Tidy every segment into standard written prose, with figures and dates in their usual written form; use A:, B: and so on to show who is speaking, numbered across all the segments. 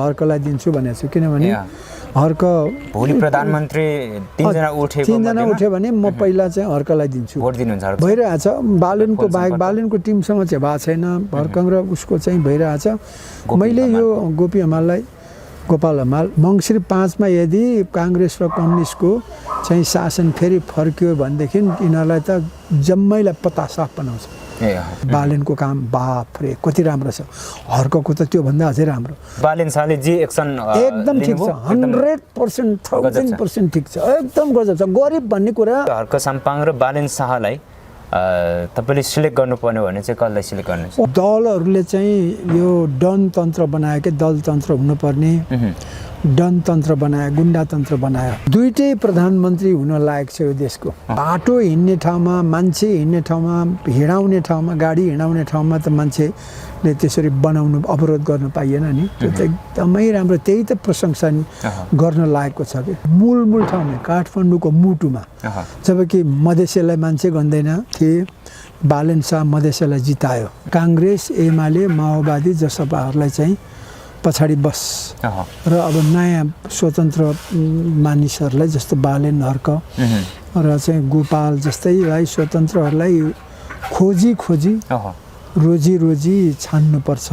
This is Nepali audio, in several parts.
A: हर्कलाई दिन्छु भनेको छु किनभने हर्क
B: भोलि प्रधानमन्त्री तीनजना
A: उठ्यो भने म पहिला चाहिँ हर्कलाई दिन्छु
B: भोट दिनुहुन्छ
A: भइरहेछ बालनको बाहेक बालनको टिमसँग चाहिँ भएको छैन हर्कङ र उसको चाहिँ भइरहेछ मैले यो गोपाल हमाल मङ्सिर 5 मा यदि काङ्ग्रेस र कम्युनिस्टको चाहिँ शासन फेरि फर्क्यो भनेदेखि यिनीहरूलाई त जम्मैलाई पत्ता बनाउँछ बालेनको काम बाफरे कति राम्रो छ हर्कको त त्योभन्दा अझै राम्रो
B: बालेन शाहले जे एक्सन
A: एकदम ठिक छ 100% 1000% ठिक छ एकदम गजब छ गरिब भन्ने कुरा
B: हर्क साम्पाङ र बालेन शाहलाई तपाईले सिलेक्ट गर्नुपर्ने भने चाहिँ कसलाई सिलेक्ट गर्नुहुन्छ
A: दलहरूले चाहिँ यो डनतन्त्र बनायो के दलतन्त्र हुनुपर्ने डनतन्त्र बनायो गुण्डातन्त्र बनायो दुईटै प्रधानमन्त्री हुन लायक छ यो देशको बाटो हिँड्ने ठाउँमा मान्छे हिँड्ने ठाउँमा हिँडाउने ठाउँमा गाडी हिँडाउने ठाउँमा त मान्छेले त्यसरी बनाउनु अवरोध गर्न पाइएन नि त्यो त एकदमै राम्रो त्यही त प्रशंसा गर्न लायकको छ कि मूल ठाउँमा काठमाडौँको मुटुमा जबकि मधेसीलाई मान्छे गन्दैन थिए बालेन शाह मधेसीलाई जितायो काङ्ग्रेस एमाले माओवादी जसपाहरूलाई चाहिँ पछाडि बस र अब नयाँ स्वतन्त्र मानिसहरूलाई जस्तो बालेन हर्क र चाहिँ गोपाल जस्तैलाई स्वतन्त्रहरूलाई खोजी रोजी छान्नुपर्छ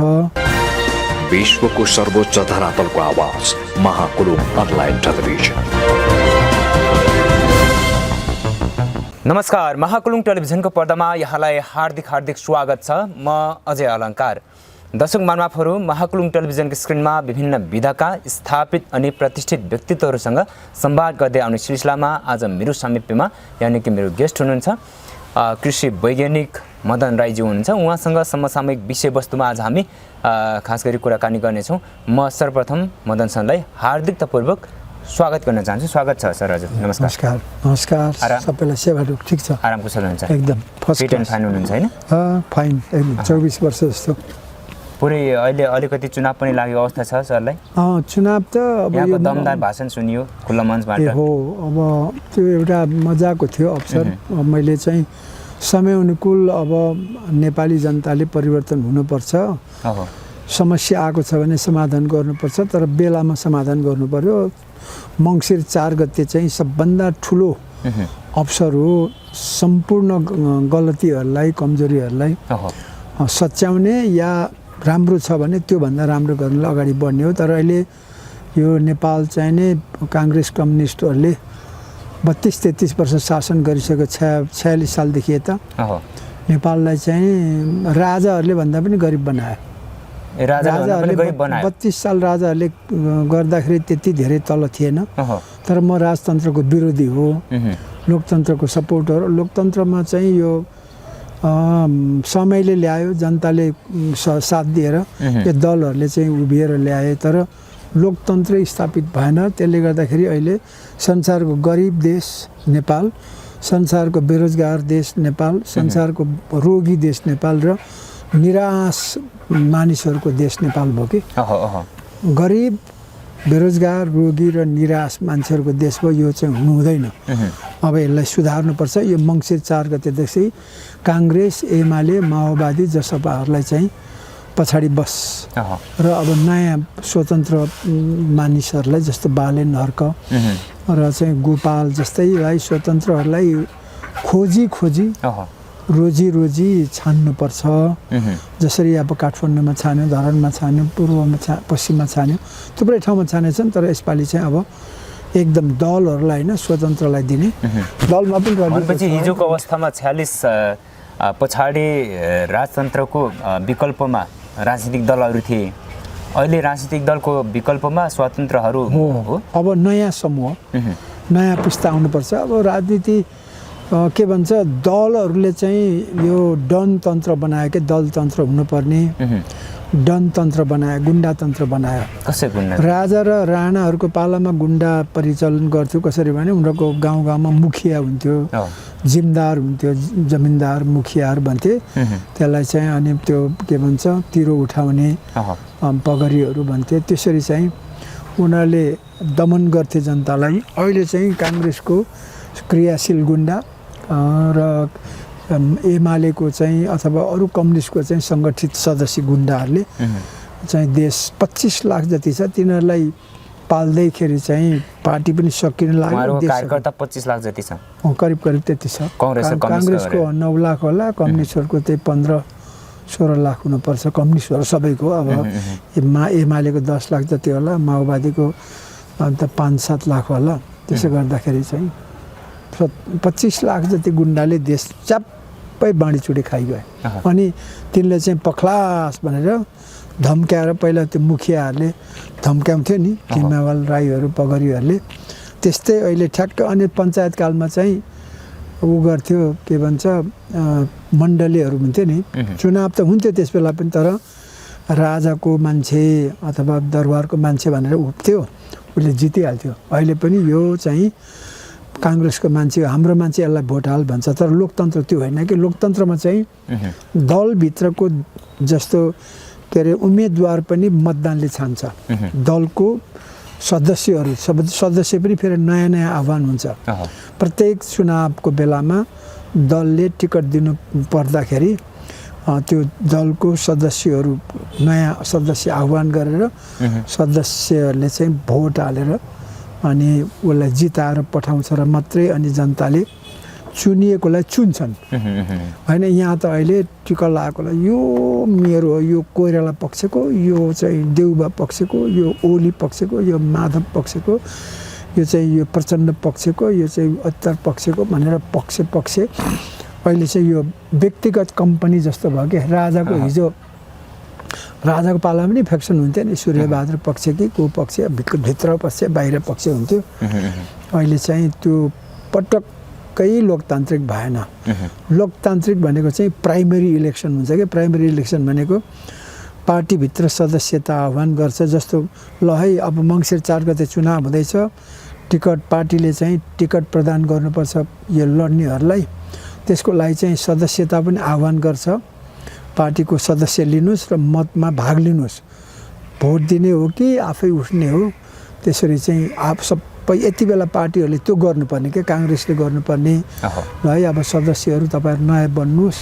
C: विश्वको सर्वोच्च धरातलको आवाज महाकुलुङ अनलाइन टेलिभिजन
B: नमस्कार महाकुलुङ टेलिभिजनको पर्दामा यहाँलाई हार्दिक स्वागत छ म अजय अलङ्कार दर्शक महानुभावहरू महाकुलुङ टेलिभिजनको स्क्रिनमा विभिन्न विधाका स्थापित अनि प्रतिष्ठित व्यक्तित्वहरूसँग संवाद गर्दै आउने सिलसिलामा आज मेरो सामिप्यमा यानि कि मेरो गेस्ट हुनुहुन्छ कृषि वैज्ञानिक मदन राईजी हुनुहुन्छ उहाँसँग समसामयिक विषयवस्तुमा आज हामी खास गरी कुराकानी गर्नेछौँ म सर्वप्रथम मदन सरलाई हार्दिकतापूर्वक स्वागत गर्न चाहन्छु स्वागत छ सर हजुर
A: नमस्कार सबैलाई सेवाहरू ठिक छ
B: आराम कुशल हुनुहुन्छ
A: एकदम फर्स्ट
B: फिट एन्ड फाइन हुनुहुन्छ हैन
A: फाइन एकदम 24 वर्ष जस्तो
B: पुरै अहिले अलिकति चुनाव पनि लागेको अवस्था छ सरलाई
A: चुनाव त अब
B: यो दमदार भाषण सुनियो खुल्ला मञ्चबाट
A: हो अब त्यो एउटा मजाको थियो अवसर मैले चाहिँ समय अनुकूल अब नेपाली जनताले परिवर्तन हुनुपर्छ समस्या आएको छ भने समाधान गर्नुपर्छ तर बेलामा समाधान गर्नु पर्यो मङ्सिर 4 गते चाहिँ सबभन्दा ठुलो अवसर हो सम्पूर्ण गलतीहरूलाई कमजोरीहरूलाई सच्याउने या राम्रो छ भने त्योभन्दा राम्रो गर्नलाई अगाडि बढ्ने हो तर अहिले यो नेपाल चाहिँ नै काङ्ग्रेस कम्युनिस्टहरूले 32-33 वर्ष शासन गरिसक्यो 46 सालदेखि यता नेपाललाई चाहिँ राजाहरूले भन्दा पनि गरिब बनायो 32 साल राजाहरूले गर्दाखेरि त्यति धेरै तल थिएन तर म राजतन्त्रको विरोधी हो लोकतन्त्रको सपोर्टर लोकतन्त्रमा चाहिँ यो समयले ल्यायो जनताले साथ दिएर यो दलहरूले चाहिँ उभिएर ल्याए तर लोकतन्त्रै स्थापित भएन त्यसले गर्दाखेरि अहिले संसारको गरिब देश नेपाल संसारको बेरोजगार देश नेपाल संसारको रोगी देश नेपाल र निराश मानिसहरूको देश नेपाल भयो कि गरिब बेरोजगार रोगी र निराश मान्छेहरूको देश भयो यो चाहिँ हुनु हुँदैन अब यसलाई सुधार्नुपर्छ यो मङ्सिर 4 गतेदेखि काङ्ग्रेस एमाले माओवादी जसपाहरूलाई चाहिँ पछाडि बस र अब नयाँ स्वतन्त्र मानिसहरूलाई जस्तो बालेन हर्क र चाहिँ गोपाल जस्तैलाई स्वतन्त्रहरूलाई खोजी रोजी छान्नुपर्छ जसरी अब काठमाडौँमा छान्यो धरानमा छान्यो पूर्वमा पश्चिममा छान्यो थुप्रै ठाउँमा छानेछन् तर यसपालि चाहिँ अब एकदम दलहरूलाई हैन स्वतन्त्रलाई दिने दलमा पनि
B: भनेपछि हिजोको अवस्थामा 46 पछाडि राजतन्त्रको विकल्पमा राजनीतिक दलहरू थिए अहिले राजनीतिक दलको विकल्पमा स्वतन्त्रहरू हो
A: अब नयाँ समूह नयाँ पुस्ता आउनुपर्छ अब राजनीति के भन्छ दलहरूले चाहिँ यो डनतन्त्र बनायो के दलतन्त्र हुनुपर्ने डनतन्त्र बनायो गुण्डातन्त्र बनायो राजा र राणाहरूको पालामा गुण्डा परिचालन गर्थ्यो कसरी भने उनीहरूको गाउँमा मुखिया हुन्थ्यो जिमदार हुन्थ्यो जमिनदार मुखियाहरू भन्थे त्यसलाई चाहिँ अनि त्यो के भन्छ तिरो उठाउने पगरीहरू भन्थे त्यसरी चाहिँ उनीहरूले दमन गर्थे जनतालाई अहिले चाहिँ काङ्ग्रेसको क्रियाशील गुण्डा र एमालेको चाहिँ अथवा अरू कम्युनिस्टको चाहिँ सङ्गठित सदस्य गुण्डाहरूले चाहिँ देश 25 लाख जति छ, तिनीहरूलाई पाल्दैखेरि चाहिँ पार्टी पनि सकिन लाग्यो।
B: उहाँहरूको कार्यकर्ता 25 लाख जति छ,
A: करिब करिब त्यति छ। काङ्ग्रेसको 9 लाख होला, कम्युनिस्टहरूको त्यही 15-16 लाख हुनुपर्छ कम्युनिस्टहरू सबैको। अब एमालेको 10 लाख जति होला, माओवादीको अन्त 5-7 लाख होला। त्यसो गर्दाखेरि चाहिँ 25 लाख जति गुन्डाले देश च्याप्पै बाँडीचुडी खाइगयो। अनि तिनले चाहिँ पख्लास भनेर धम्क्याएर पहिला त्यो मुखियाहरूले धम्क्याउँथ्यो नि, जिम्मेवाल राईहरू पगरीहरूले, त्यस्तै अहिले ठ्याक्क। अनि पञ्चायतकालमा चाहिँ ऊ गर्थ्यो, के भन्छ, मण्डलीहरू हुन्थ्यो नि, चुनाव त हुन्थ्यो त्यस बेला पनि, तर राजाको मान्छे अथवा दरबारको मान्छे भनेर उठ्थ्यो, उसले जितिहाल्थ्यो। अहिले पनि यो चाहिँ काङ्ग्रेसको मान्छे, हाम्रो मान्छे यसलाई भोट हाल भन्छ। तर लोकतन्त्र त्यो होइन कि। लोकतन्त्रमा चाहिँ दलभित्रको जस्तो के अरे उम्मेदवार पनि मतदानले छान्छ। दलको सदस्य पनि फेरि नयाँ नयाँ आह्वान हुन्छ। प्रत्येक चुनावको बेलामा दलले टिकट दिनु पर्दाखेरि त्यो दलको सदस्यहरू, नयाँ सदस्य आह्वान गरेर सदस्यहरूले चाहिँ भोट हालेर अनि उसलाई जिताएर पठाउँछ र मात्रै अनि जनताले चुनिएकोलाई चुन्छन्। होइन, यहाँ त अहिले टिका लगाएकोलाई यो मेरो हो, यो कोइराला पक्षको, यो चाहिँ देउबा पक्षको, यो ओली पक्षको, यो माधव पक्षको, यो चाहिँ यो प्रचण्ड पक्षको, यो चाहिँ अत्तर पक्षको भनेर पक्ष अहिले चाहिँ यो व्यक्तिगत कम्पनी जस्तो भयो कि। राजाको पालामा पनि फेक्सन हुन्थ्यो नि, सूर्यबहादुर पक्ष कि को पक्ष, भित्र पक्ष बाहिर पक्ष हुन्थ्यो। अहिले चाहिँ त्यो पटक्कै लोकतान्त्रिक भएन। लोकतान्त्रिक भनेको चाहिँ प्राइमेरी इलेक्सन हुन्छ कि। प्राइमेरी इलेक्सन भनेको पार्टीभित्र सदस्यता आह्वान गर्छ। जस्तो ल है, अब मङ्सिर 4 गते चुनाव हुँदैछ, पार्टीले चाहिँ टिकट प्रदान गर्नुपर्छ यो लड्नेहरूलाई। त्यसको लागि चाहिँ सदस्यता पनि आह्वान गर्छ। पार्टीको सदस्य लिनुहोस् र मतमा भाग लिनुहोस्, भोट दिने हो कि आफै उठ्ने हो। त्यसरी चाहिँ सबै यति बेला पार्टीहरूले त्यो गर्नुपर्ने के, काङ्ग्रेसले गर्नुपर्ने। ल है, अब सदस्यहरू तपाईँहरू नयाँ बन्नुहोस्,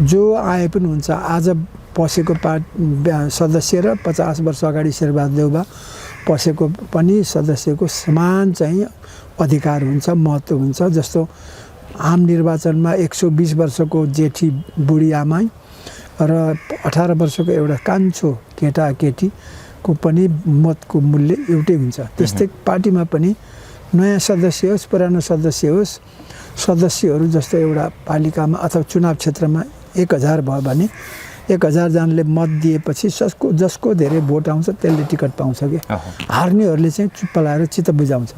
A: जो आए पनि हुन्छ। आज पसेको सदस्य र 50 वर्ष अगाडि शेरबहादुर देउबा पसेको पनि सदस्यको समान चाहिँ अधिकार हुन्छ, महत्त्व हुन्छ। जस्तो आम निर्वाचनमा 120 वर्षको जेठी बुढी आमा र 18 वर्षको एउटा कान्छो केटाकेटीको पनि मतको मूल्य एउटै हुन्छ। त्यस्तै पार्टीमा पनि नयाँ सदस्य होस्, पुरानो सदस्य होस्, सदस्यहरू जस्तो एउटा पालिकामा अथवा चुनाव क्षेत्रमा 1000 भयो भने 1000 जनाले मत दिएपछि जसको धेरै भोट आउँछ त्यसले टिकट पाउँछ कि। हार्नेहरूले चाहिँ चुप्प लाएर चित्त बुझाउँछ।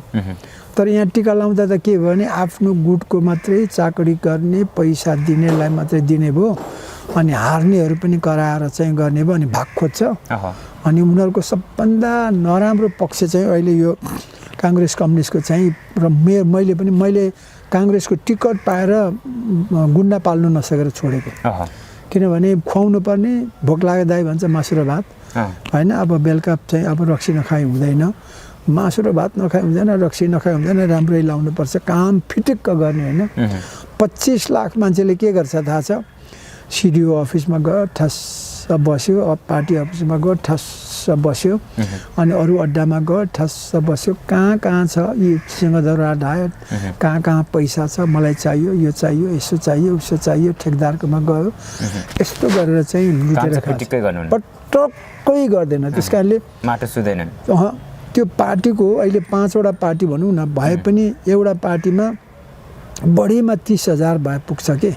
A: तर यहाँ टिका लाउँदा त के भयो भने आफ्नो गुटको मात्रै चाकडी गर्ने, पैसा दिनेलाई मात्रै दिने भयो। अनि हार्नेहरू पनि कराएर चाहिँ गर्ने भयो। अनि भाग खोज्छ। अनि उनीहरूको सबभन्दा नराम्रो पक्ष चाहिँ अहिले यो काङ्ग्रेस कम्युनिस्टको चाहिँ, र मैले काङ्ग्रेसको टिकट पाएर गुन्डा पाल्नु नसकेर छोडेको। किनभने खुवाउनु पर्ने, भोक लाग्यो दाइ भन्छ मासु र भात होइन। अब बेलुका चाहिँ अब रक्सी नखाइ हुँदैन, मासु र भात नखाइ हुँदैन, रक्सी नखाइ हुँदैन, राम्रै लाउनुपर्छ, काम फिटिक्क गर्ने होइन। 25 लाख मान्छेले के गर्छ थाहा छ? सिडिओ अफिसमा गयो ठस्स बस्यो, पार्टी अफिसमा गयो ठस्स बस्यो, अनि अरू अड्डामा गयो ठस्स बस्यो। कहाँ छ यी सिंहदरबार डायट, कहाँ पैसा छ, मलाई चाहियो, यो चाहियो, यसो चाहियो, उसो चाहियो, ठेकदारकोमा गयो। यस्तो गरेर चाहिँ लुटेर पटक्कै गर्दैन। त्यस कारणले
B: माटो सुँदैनन्।
A: त्यो पार्टीको अहिले 5वटा पार्टी भनौँ न, भए पनि एउटा पार्टीमा बढीमा 30,000 भए पुग्छ के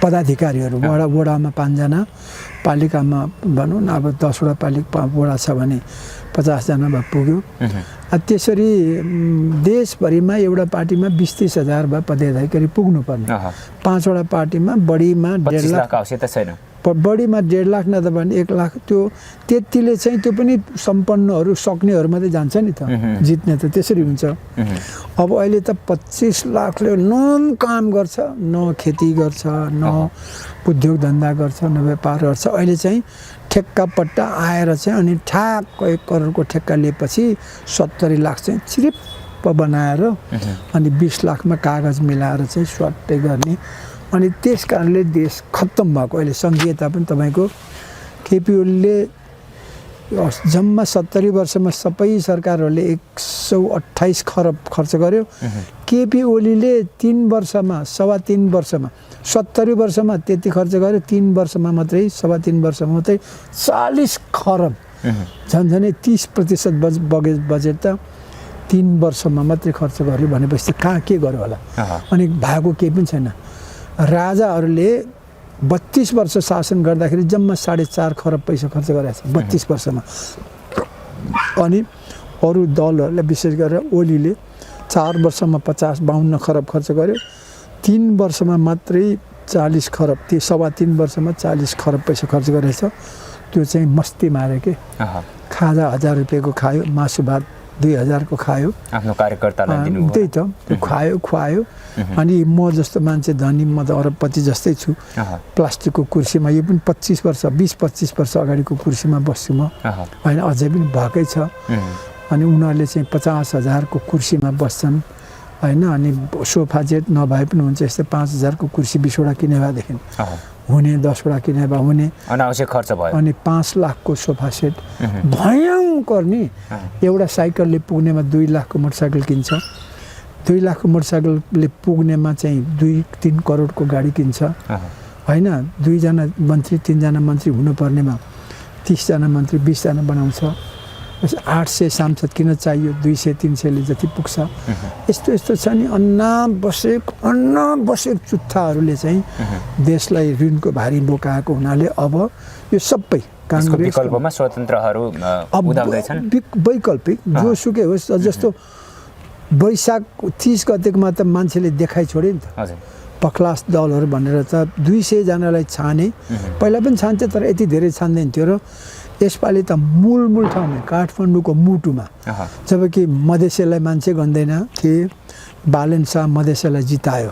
A: पदाधिकारीहरू। वडामा 5 जना, पालिकामा भनौँ न अब 10वटा वडा छ भने 50 जना भए पुग्यो। त्यसरी देशभरिमा एउटा पार्टीमा 20-30,000 भए पदाधिकारी पुग्नुपर्ने। 5वटा पार्टीमा बढीमा 1.5 लाख
B: आवश्यकता छैन।
A: बढीमा 1.5 लाख नभए भने 1 लाख। त्यो त्यतिले चाहिँ त्यो पनि सम्पन्नहरू सक्नेहरू मात्रै जान्छ नि त, जित्ने त त्यसरी हुन्छ। अब अहिले त 25 लाखले न काम गर्छ, न खेती गर्छ, न उद्योग धन्दा गर्छ, न व्यापार गर्छ। अहिले चाहिँ ठेक्का पट्टा आएर चाहिँ अनि ठ्याक्क 1 करोडको ठेक्का लिएपछि 70 लाख चाहिँ चिरिप्प बनाएर अनि 20 लाखमा कागज मिलाएर चाहिँ स्वाट्टै गर्ने। अनि त्यस कारणले देश खत्तम भएको। अहिले सङ्घीयता पनि तपाईँको केपी ओलीले जम्मा 70 वर्षमा सबै सरकारहरूले 128 खरब खर्च गर्यो। केपी ओलीले 3 वर्षमा 3.5 वर्षमा 70 वर्षमा त्यति खर्च गर्यो, 3 वर्षमा मात्रै 3.5 वर्षमा मात्रै 40 खरब, झन्झनै 30% बजेट त 3 वर्षमा मात्रै खर्च गर्यो भनेपछि कहाँ के गर्यो होला। अनि भएको केही पनि छैन। राजाहरूले 32 वर्ष शासन गर्दाखेरि जम्मा 4.5 खरब पैसा खर्च गरेको छ 32 वर्षमा। अनि अरू दलहरूले विशेष गरेर ओलीले 4 वर्षमा 50-52 खरब खर्च गर्यो, 3 वर्षमा मात्रै 40 खरब, त्यो 3.5 वर्षमा 40 खरब पैसा खर्च गरेछ। त्यो चाहिँ मस्ती मारे के, खाजा 1000 रुपियाँको खायो, मासु भात 2000 को खायो,
B: आफ्नो कार्यकर्तालाई दिनुभयो।
A: त्यही त, त्यो खायो खुवायो। अनि म जस्तो मान्छे धनी, म त अरबपति जस्तै छु, प्लास्टिकको कुर्सीमा, यो पनि 25 वर्ष 20-25 वर्ष अगाडिको कुर्सीमा बस्छु म होइन, अझै पनि भएकै छ। अनि उनीहरूले चाहिँ 50,000 को कुर्सीमा बस्छन् होइन। अनि सोफा जेट नभए पनि हुन्छ, यस्तै 5,000 को कुर्सी 20 वटा किने भएदेखि हुने, 10 वटा किने भए हुने,
B: अनावश्यक खर्च भयो।
A: अनि 5 लाख को सोफा सेट भयङ्कर नि। एउटा साइकलले पुग्नेमा 2 लाख को मोटरसाइकल किन्छ, 2 लाख को मोटरसाइकलले पुग्नेमा चाहिँ 2-3 करोड को गाडी किन्छ होइन। 2 जना मन्त्री 3 जना मन्त्री हुनुपर्नेमा 30 जना मन्त्री 20 जना बनाउँछ। 800 सांसद किन चाहियो, 200-300ले जति पुग्छ। यस्तो यस्तो छ नि, अन्ना बसेक चुत्थाहरूले चाहिँ देशलाई ऋणको भारी बोकाएको हुनाले अब यो सबै काङ्ग्रेस
B: विकल्पमा स्वतन्त्रहरू उदाउँदैछन्।
A: वैकल्पिक जोसुकै होस्, जस्तो वैशाख 30 गतेकोमा त मान्छेले देखाइ छोड्यो नि त, पखलास दलहरू भनेर त 200 जनालाई छाने। पहिला पनि छान्थ्यो तर यति धेरै छान्दैन थियो। र यसपालि त मूल ठाउँमा काठमाडौँको मुटुमा, जबकि मधेसीलाई मान्छे गन्दैन थिए, बालेन शाह मधेसीलाई जितायो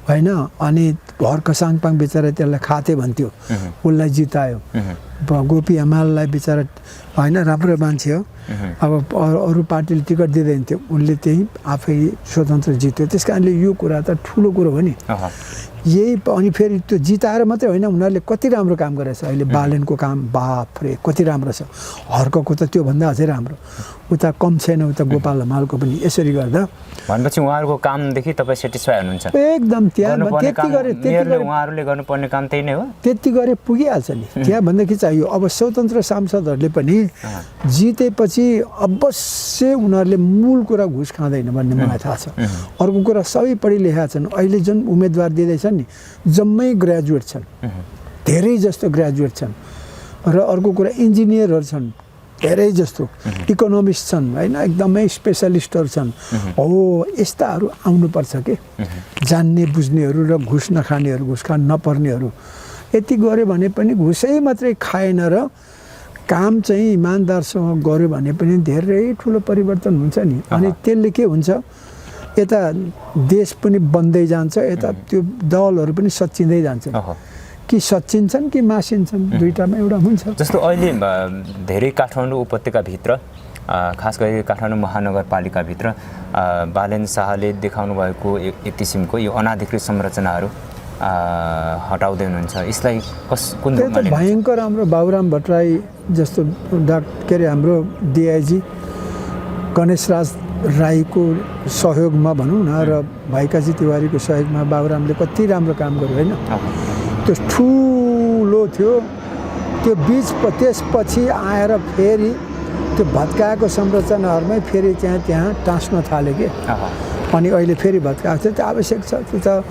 A: होइन। अनि भर्ख साङपाङ बिचरा त्यसलाई खाते भन्थ्यो, उसलाई जितायो। गोपी हमाललाई बिचरा होइन, राम्रो मान्छे हो, अब अरू पार्टीले टिकट दिँदैन थियो, उनले त्यही आफै स्वतन्त्र जित्यो। त्यस कारणले यो कुरा त ठुलो कुरो हो नि। यही अनि फेरि त्यो जिताएर मात्रै होइन, उनीहरूले कति राम्रो काम गरेछ अहिले। बालेनको काम बाफरे कति राम्रो छ, हर्कको त त्योभन्दा अझै राम्रो, उता कम छैन, उता गोपाल हमालको पनि। यसरी गर्दा
B: भनेपछि उहाँहरूको कामदेखि तपाईँ सेटिस्फाई हुनुहुन्छ?
A: एकदम। त्यहाँ
B: उहाँहरूले गर्नुपर्ने काम त्यही नै हो,
A: त्यति गरे पुगिहाल्छ नि। त्यहाँ भन्दाखेरि चाहियो अब स्वतन्त्र सांसदहरूले पनि जितेपछि अवश्य उनीहरूले मूल कुरा घुस खाँदैन भन्ने मलाई थाहा छ। अर्को कुरा सबै पढि लेखेका छन्, अहिले जुन उम्मेदवार दिँदैछन् नि जम्मै ग्रेजुएट छन्, धेरै जस्तो ग्रेजुएट छन्। र अर्को कुरा इन्जिनियरहरू छन् धेरै जस्तो, इकोनोमिस्ट छन् होइन, एकदमै स्पेसलिस्टहरू छन्। हो यस्ताहरू आउनुपर्छ के, जान्ने बुझ्नेहरू र घुस नखानेहरू, घुस खान नपर्नेहरू। यति गऱ्यो भने पनि घुसै मात्रै खाएन र काम चाहिँ इमान्दारसँग गऱ्यो भने पनि धेरै ठुलो परिवर्तन हुन्छ नि। अनि त्यसले के हुन्छ, यता देश पनि बन्दै जान्छ, यता त्यो दलहरू पनि सच्चिँदै जान्छन्। कि सच्चिन्छन् कि मासिन्छन्, दुईटामा एउटा हुन्छ।
B: जस्तो अहिले धेरै काठमाडौँ उपत्यकाभित्र, खास गरी काठमाडौँ महानगरपालिकाभित्र बालेन शाहले देखाउनु भएको एक किसिमको यो अनाधिकृत संरचनाहरू हटाउँदै हुनुहुन्छ, यसलाई कुन
A: रूपमा लिनुहुन्छ? भयङ्कर हाम्रो बाबुराम भट्टराई जस्तो के अरे हाम्रो डिआइजी गणेशराज राईको सहयोगमा भनौँ न, र भाइकाजी तिवारीको सहयोगमा बाबुरामले कति राम्रो काम गर्यो होइन। त्यो ठुलो थियो, त्यो त्यसपछि आएर फेरि त्यो भत्काएको संरचनाहरूमै फेरि त्यहाँ टाँस्न थाल्यो कि। अनि अहिले फेरि भत्काएको थियो, त्यो आवश्यक छ। त्यो त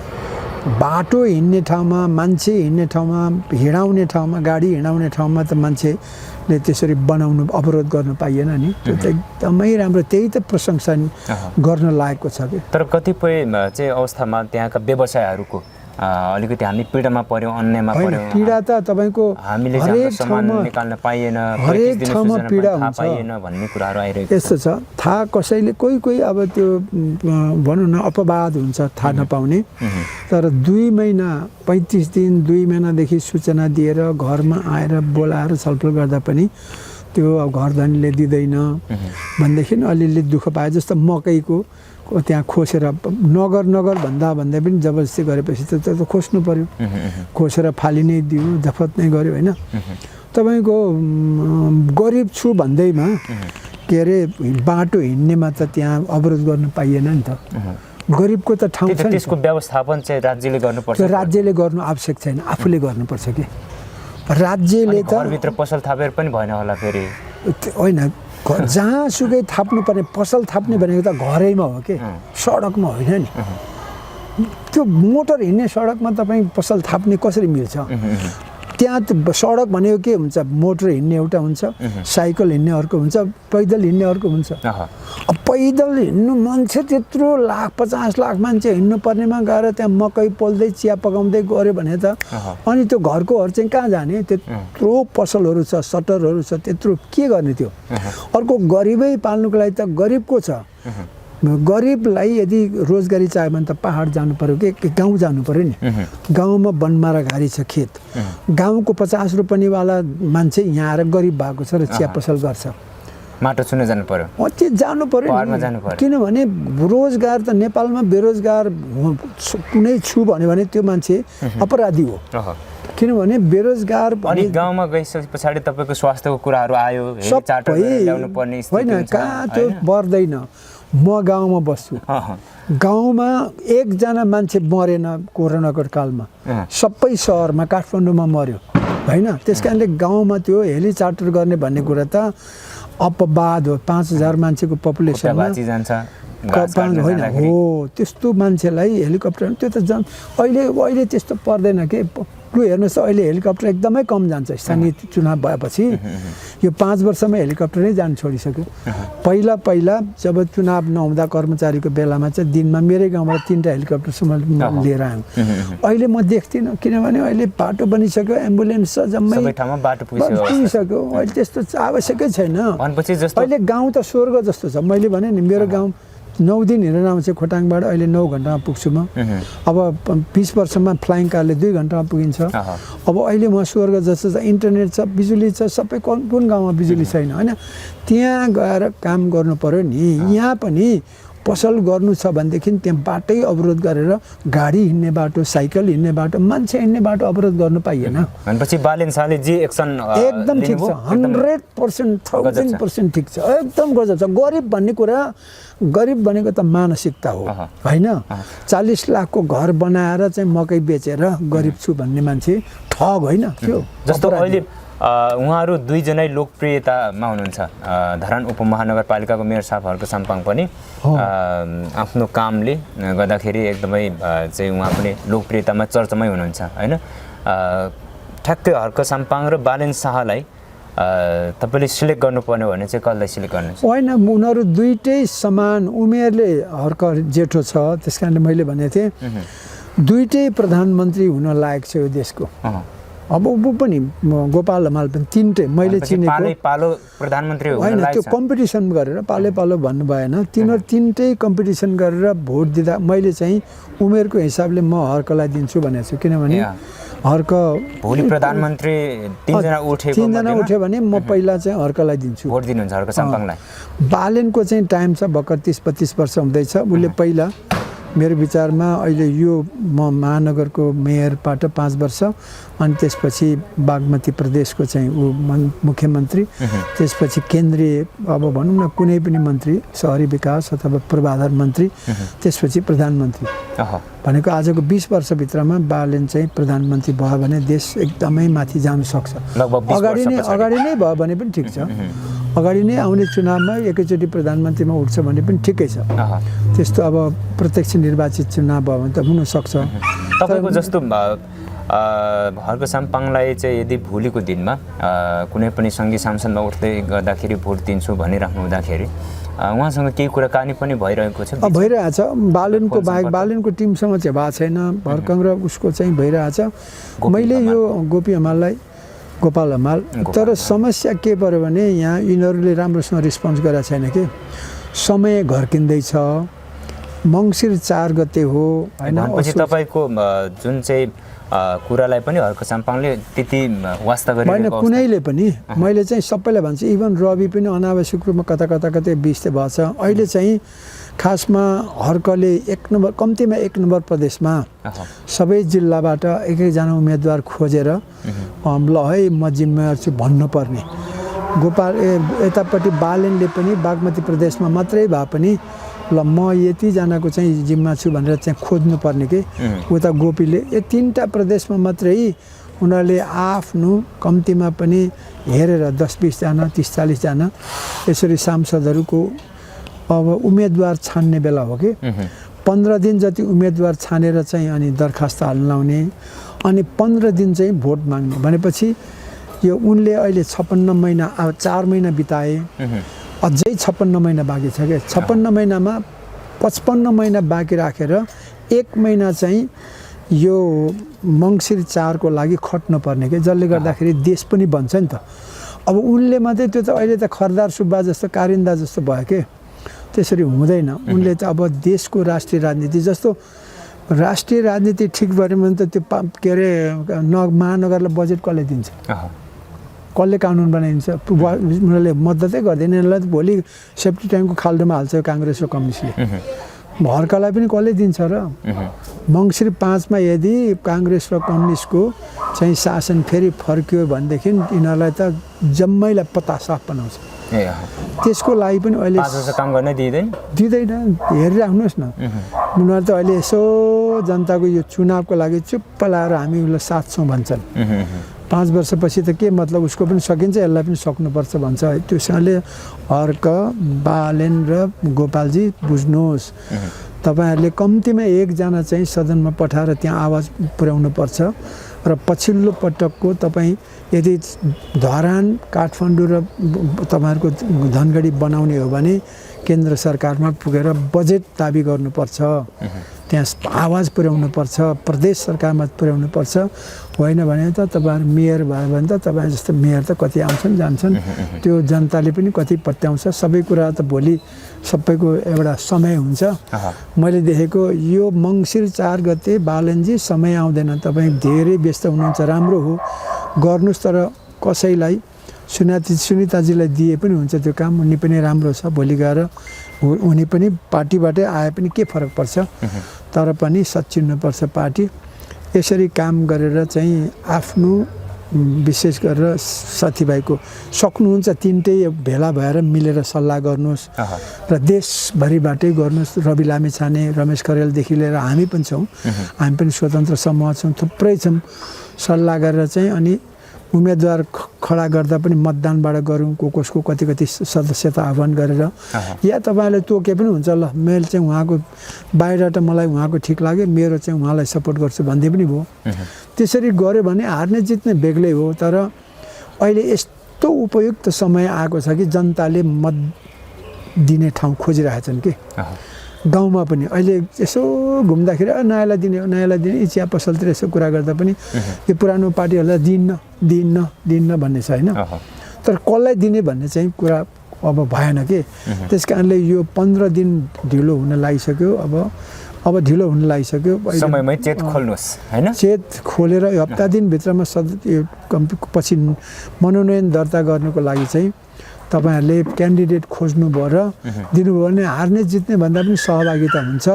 A: बाटो हिँड्ने ठाउँमा, मान्छे हिँड्ने ठाउँमा, हिँडाउने ठाउँमा, गाडी हिँडाउने ठाउँमा त मान्छेले त्यसरी बनाउनु, अवरोध गर्नु पाइएन नि। त्यो त एकदमै राम्रो, त्यही त प्रशंसा गर्न लायकको छ कि।
B: तर कतिपय चाहिँ अवस्थामा त्यहाँका व्यवसायहरूको अलिकति हामी पीडामा पर्यौँ, अन्यमा पर्यौँ।
A: पीडा त तपाईँको
B: हामीले हरेक ठाउँमा निकाल्न पाइएन,
A: हरेक ठाउँमा पीडा हुन्छ
B: भन्ने कुराहरू आइरहेको
A: यस्तो छ। थाहा कसैले कोही अब त्यो भनौँ न अपवाद हुन्छ थाहा नपाउने, तर 2 महिना 35 दिन 2 महिनादेखि सूचना दिएर घरमा आएर बोलाएर छलफल गर्दा पनि त्यो घरधनीले दिँदैन भनेदेखि अलिअलि दुःख पाए। जस्तो मकैको त्यहाँ खोसेर नगर भन्दा पनि जबरजस्ती गरेपछि त खोस्नु पर्यो, खोसेर फालि नै दियो, जफत नै गर्यो होइन। तपाईँको गरिब छु भन्दैमा के अरे बाटो हिँड्नेमा त त्यहाँ अवरोध गर्न पाइएन नि त। गरिबको त ठाउँ छ नि।
B: त्यसको व्यवस्थापन चाहिँ राज्यले गर्नुपर्छ।
A: त्यो राज्यले गर्नु आवश्यक छैन, आफूले गर्नुपर्छ कि। राज्यले त
B: घरभित्र पसल थापेर पनि भएन होला फेरि।
A: होइन, जहाँसुकै थाप्नु पर्ने, पसल थाप्ने भनेको त घरैमा हो कि, सडकमा होइन नि। त्यो मोटर हिँड्ने सडकमा तपाईँ पसल थाप्ने कसरी मिल्छ? त्यहाँ सडक भनेको के हुन्छ? मोटर हिँड्ने एउटा हुन्छ, साइकल हिँड्ने अर्को हुन्छ, पैदल हिँड्ने अर्को हुन्छ। अब पैदल हिँड्नु मान्छे त्यत्रो 50 लाख मान्छे हिँड्नु पर्नेमा गएर त्यहाँ मकै पोल्दै चिया पकाउँदै गऱ्यो भने त अनि त्यो घरकोहरू चाहिँ कहाँ जाने? त्यत्रो पसलहरू छ, सटरहरू छ, त्यत्रो के गर्ने? त्यो अर्को गरिबै पाल्नुको लागि त गरिबको छ। गरिबलाई यदि रोजगारी चाहियो भने त पहाड जानु पर्यो कि गाउँ जानु पर्यो नि। गाउँमा बनमारा घारी छ, खेत। गाउँको 50 रुपैयाँवाला मान्छे यहाँ आएर गरिब भएको छ र चिया पसल गर्छ।
B: माटो छुन जानु पर्यो,
A: त्यो जानु पर्यो किनभने रोजगार त नेपालमा बेरोजगार कुनै छु भन्यो भने त्यो मान्छे अपराधी हो। किनभने बेरोजगार
B: अनि गाउँमा गइसके पछाडि तपाईँको स्वास्थ्यको कुराहरू आयो, चार्टर ल्याउनु पर्ने स्थिति
A: होइन, कहाँ त्यो बढ्दैन। म गाउँमा बस्छु, गाउँमा एकजना मान्छे मरेन कोरोनाको कालमा, सबै सहरमा काठमाडौँमा मर्यो होइन। त्यस कारणले गाउँमा त्यो हेली चार्टर गर्ने भन्ने कुरा त अपवाद हो। 5000 मान्छेको पपुलेसनमा होइन हो, त्यस्तो मान्छेलाई हेलिकप्टर त्यो त अहिले त्यस्तो पर्दैन के। लु हेर्नुहोस्, अहिले हेलिकप्टर एकदमै कम जान्छ। स्थानीय चुनाव भएपछि यो 5 वर्षमा हेलिकप्टर नै जान छोडिसक्यो। पहिला जब चुनाव नहुँदा कर्मचारीको बेलामा चाहिँ दिनमा मेरै गाउँबाट 3टा हेलिकप्टरसम्म लिएर आयौँ। अहिले म देख्दिनँ, किनभने अहिले बाटो बनिसक्यो, एम्बुलेन्स छ, जम्मै पुगिसक्यो। अहिले त्यस्तो आवश्यकै छैन। अहिले गाउँ त स्वर्ग जस्तो छ। मैले भने नि, मेरो गाउँ 9 दिन हिँडेर आउँछ खोटाङबाट, अहिले 9 घन्टामा पुग्छु म। अब 20 वर्षमा फ्लाइङ कारले 2 घन्टामा पुगिन्छ। अब अहिले म स्वर्ग जस्तो छ, इन्टरनेट छ, बिजुली छ, सबै कुन गाउँमा बिजुली छैन होइन? त्यहाँ गएर काम गर्नु पर्यो नि। यहाँ पनि पसल गर्नु छ भनेदेखि त्यहाँ बाटै अवरोध गरेर गाडी हिँड्ने बाटो, साइकल हिँड्ने बाटो, मान्छे हिँड्ने बाटो अवरोध गर्नु पाइएन।
B: भनेपछि बालेन शाहले जे एक्सन
A: एकदम ठिक छ, 100%, 1000% ठिक छ, एकदम गजब छ। गरिब भन्ने कुरा, गरिब भनेको त मानसिकता हो होइन। 40 लाखको घर बनाएर चाहिँ मकै बेचेर गरिब छु भन्ने मान्छे ठग होइन त्यो।
B: जस्तो अहिले उहाँहरू दुईजनै लोकप्रियतामा हुनुहुन्छ। धरान उपमहानगरपालिकाको मेयर साहब हर्क साम्पाङ पनि आफ्नो कामले गर्दाखेरि एकदमै चाहिँ उहाँ पनि लोकप्रियतामा चर्चामै हुनुहुन्छ होइन। ठ्याक्कै हर्क साम्पाङ र बालेन शाहलाई तपाईँले सिलेक्ट गर्नुपर्ने भने चाहिँ कसलाई सिलेक्ट गर्नुहुन्छ? होइन,
A: उनीहरू दुइटै समान उमेरले, हर्क जेठो छ, त्यस कारणले मैले भनेको थिएँ दुइटै प्रधानमन्त्री हुन लायक छ यो देशको। अब ऊ पनि गोपाल हमाल पनि 3टै मैले चिनेको
B: पालो प्रधानमन्त्री
A: होइन। त्यो कम्पिटिसन गरेर पालो भन्नु भएन। तिनीहरू 3टै कम्पिटिसन गरेर भोट दिँदा मैले चाहिँ उमेरको हिसाबले म हर्कलाई दिन्छु भनेको छु। किनभने हर्क
B: भोलि प्रधानमन्त्री 3जना
A: उठ्यो भने म पहिला चाहिँ हर्कलाई दिन्छु।
B: भोट दिनुहुन्छ हर्क साम्पाङलाई?
A: बालेनको चाहिँ टाइम छ, भर्खर 30-32 वर्ष हुँदैछ। उसले पहिला मेरो विचारमा अहिले यो म महानगरको मेयरबाट 5 वर्ष, अनि त्यसपछि बागमती प्रदेशको चाहिँ ऊ मुख्यमन्त्री, त्यसपछि केन्द्रीय अब भनौँ न कुनै पनि मन्त्री, सहरी विकास अथवा पूर्वाधार मन्त्री, त्यसपछि प्रधानमन्त्री भनेको आजको 20 वर्षभित्रमा बालेन चाहिँ प्रधानमन्त्री भयो भने देश एकदमै माथि जान सक्छ। अगाडि नै भयो भने पनि ठिक छ। अगाडि नै आउने चुनावमा एकैचोटि प्रधानमन्त्रीमा उठ्छ भने पनि ठिकै छ। त्यस्तो अब प्रत्यक्ष निर्वाचित चुनाव भयो भने त हुनसक्छ।
B: तपाईँको जस्तो हर्क साम्पाङलाई चाहिँ यदि भोलिको दिनमा कुनै पनि सङ्घीय सांसदमा उठ्दै गर्दाखेरि भोट दिन्छु भनिराख्नु हुँदाखेरि उहाँसँग केही कुराकानी पनि भइरहेको छ?
A: भइरहेछ। बालेनको बाहेक बालेनको टिमसँग चाहिँ भएको छैन। हर्कङ र उसको चाहिँ भइरहेछ। मैले यो गोपाल हमाल, तर समस्या के पर्यो भने यहाँ यिनीहरूले राम्रोसँग रिस्पोन्स गरेको छैन कि। समय घर्किँदैछ, मङ्सिर 4 गते हो होइन।
B: भनेपछि तपाईँको जुन चाहिँ कुरालाई पनि हर्क साम्पाङले त्यति वास्ता
A: होइन
B: गरिरहेको
A: कुनैले पनि मैले चाहिँ सबैलाई भन्छु इभन रवि पनि अनावश्यक रूपमा कता कतै बिस्ते भएको छ अहिले चाहिँ खासमा हर्कले 1 नम्बर कम्तीमा 1 नम्बर प्रदेशमा सबै जिल्लाबाट एकैजना उम्मेदवार खोजेर ल है म जिम्मेवार छु भन्नुपर्ने गोपाल यतापट्टि बालेनले पनि बागमती प्रदेशमा मात्रै भए पनि ल म यतिजनाको चाहिँ जिम्मा छु भनेर चाहिँ खोज्नुपर्ने के उता गोपीले यो 3टा प्रदेशमा मात्रै उनीहरूले आफ्नो कम्तीमा पनि हेरेर 10-20 जना 30-40 जना यसरी सांसदहरूको अब उम्मेदवार छान्ने बेला हो कि 15 दिन जति उम्मेदवार छानेर चाहिँ अनि दरखास्त हाल्न लाउने अनि 15 दिन चाहिँ भोट माग्ने भनेपछि यो उनले अहिले 56 महिना 4 महिना बिताए अझै 56 महिना बाँकी छ क्या 56 महिनामा 55 महिना बाँकी राखेर 1 महिना चाहिँ यो मङ्सिर 4 को लागि खट्नु पर्ने के जसले गर्दाखेरि देश पनि बन्छ नि त अब उनले मात्रै त्यो त अहिले त खरदार सुब्बा जस्तो कारिन्दा जस्तो भयो के त्यसरी हुँदैन उनले त अब देशको राष्ट्रिय राजनीति जस्तो राष्ट्रिय राजनीति ठिक भयो भने त त्यो के अरे महानगरलाई बजेट कसले दिन्छ कसले कानुन बनाइदिन्छ उनीहरूले मद्दतै गर्दैन यसलाई त भोलि सेफ्टी ट्याङ्कको खाल्डोमा हाल्छ काङ्ग्रेस र कम्युनिस्टले हर्कलाई पनि कसले दिन्छ र मङ्सिर 5 मा यदि काङ्ग्रेस र कम्युनिस्टको चाहिँ शासन फेरि फर्कियो भनेदेखि यिनीहरूलाई त जम्मैलाई पत्तासाफ बनाउँछ त्यसको लागि पनि अहिले
B: 5 वर्ष काम गर्न दिँदैन
A: हेरिराख्नुहोस् न उनीहरू त अहिले यसो जनताको यो चुनावको लागि चुप्प लाएर हामी उसलाई साथ छौँ भन्छन् 5 वर्षपछि त के मतलब उसको पनि सकिन्छ यसलाई पनि सक्नुपर्छ भन्छ त्योसँगले हर्क बालेन र गोपालजी बुझ्नुहोस् तपाईँहरूले कम्तीमा 1 जना चाहिँ सदनमा पठाएर त्यहाँ आवाज पुर्याउनु पर्छ र पछिल्लो पटकको तपाईँ यदि धरान काठमाडौँ र तपाईँहरूको धनगढी बनाउने हो भने केन्द्र सरकारमा पुगेर बजेट दाबी गर्नुपर्छ त्यहाँ आवाज पुर्याउनुपर्छ प्रदेश सरकारमा पुर्याउनुपर्छ होइन भने त तपाईँहरू मेयर भयो भने त तपाईँ जस्तो मेयर त कति आउँछन् जान्छन् त्यो जनताले पनि कति पत्याउँछ सबै कुरा त भोलि सबैको एउटा समय हुन्छ मैले देखेको यो मङ्सिर 4 गते बालनजी समय आउँदैन तपाईँ धेरै व्यस्त हुनुहुन्छ राम्रो हो गर्नुहोस् तर कसैलाई सुनिताजीलाई दिए पनि हुन्छ त्यो काम उनी पनि राम्रो छ भोलि गएर उनी पनि पार्टीबाटै आए पनि के फरक पर्छ तर पनि सच्चिन्नुपर्छ पार्टी यसरी काम गरेर चाहिँ आफ्नो विशेष गरेर साथीभाइको सक्नुहुन्छ 3टै भेला भएर मिलेर सल्लाह गर्नुहोस् र देशभरिबाटै गर्नुहोस् रवि लामिछाने रमेश करेलदेखि लिएर हामी पनि छौँ हामी पनि स्वतन्त्र समूह छौँ थुप्रै छौँ सल्लाह गरेर चाहिँ अनि उम्मेदवार खडा गर्दा पनि मतदानबाट गरौँ कसको कति सदस्यता आह्वान गरेर या तपाईँले तोके पनि हुन्छ ल मैले चाहिँ उहाँको बायोडाटा मलाई उहाँको ठिक लाग्यो मेरो चाहिँ उहाँलाई सपोर्ट गर्छु भन्दै पनि भयो त्यसरी गऱ्यो भने हार्ने जित्ने बेग्लै हो तर अहिले यस्तो उपयुक्त समय आएको छ कि जनताले मत दिने ठाउँ खोजिरहेछन् कि गाउँमा पनि अहिले यसो घुम्दाखेरि नयाँलाई दिने चिया पसलतिर यसो कुरा गर्दा पनि यो पुरानो पार्टीहरूलाई दिन्न भन्ने छ होइन तर कसलाई दिने भन्ने चाहिँ कुरा अब भएन के त्यस कारणले यो 15 दिन ढिलो हुन लागिसक्यो अब ढिलो हुन लागिसक्यो
B: समयमै चेत खोल्नुहोस् हैन
A: चेत खोलेर हप्ता दिनभित्रमा पछि मनोनयन दर्ता गर्नुको लागि चाहिँ तपाईहरुले क्यान्डिडेट खोज्नुभयो र दिनुभयो भने हार्ने जित्ने भन्दा पनि सहभागिता हुन्छ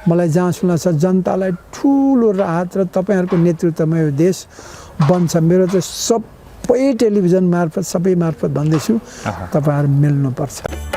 A: मलाई जहाँसुना छ जनतालाई ठुलो राहत र तपाईहरुको नेतृत्वमा यो देश बन्छ मेरो त सबै टेलिभिजन मार्फत सबै मार्फत भन्दैछु तपाईहरु मिल्नु पर्छ